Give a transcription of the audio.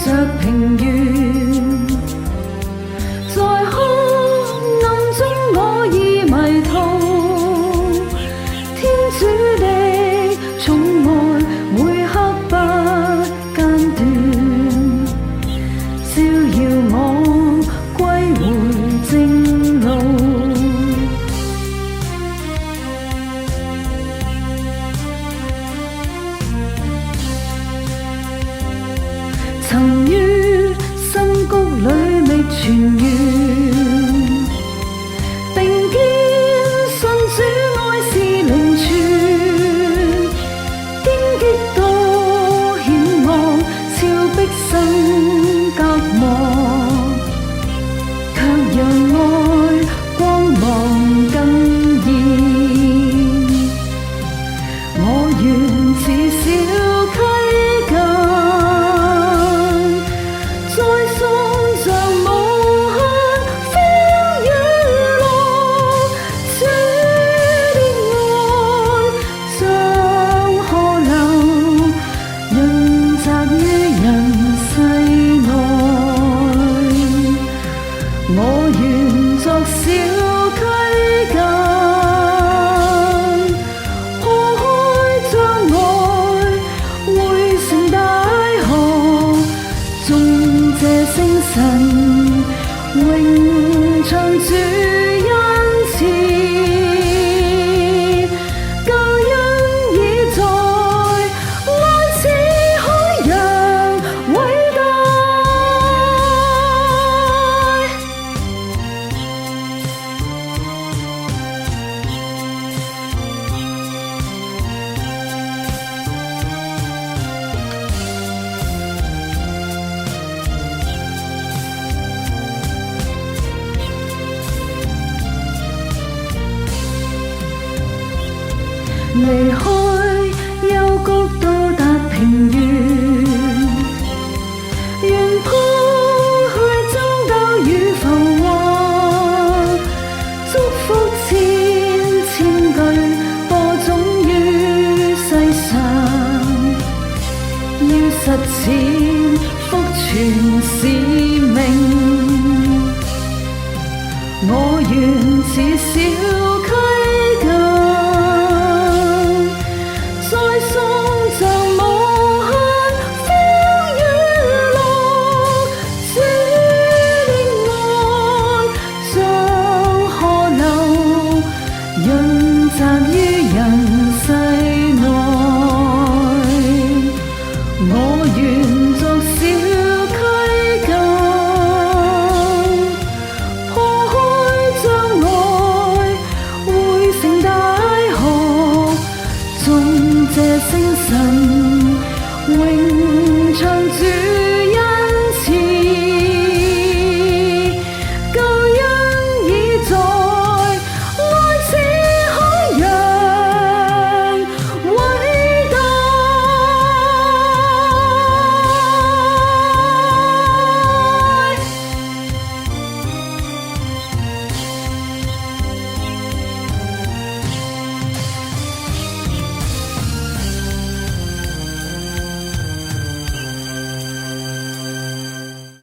着平原，在黑暗中我已迷途。天主的寵愛每刻不間斷，照耀我歸回正路。曾於深谷裏覓泉源，並堅信主愛是靈泉。荊棘多險惡，峭壁生隔膜，卻讓愛光芒更現。我願似小溪澗，再送着無限風雨浪。主的愛像河流，潤澤於人世內。我願作小溪澗，破開障礙，匯成大河，眾這星辰，永唱主恩慈。救恩已在，愛似海洋偉大。離開幽谷到達平原，願拋去爭鬥與浮華，祝福千句播種於世上，要實踐福傳使命。我願似小溪澗，再送着無限風雨浪。主的愛像河流，潤澤於人世內。我願作小溪澗，破開障礙，匯成大河，眾這星辰永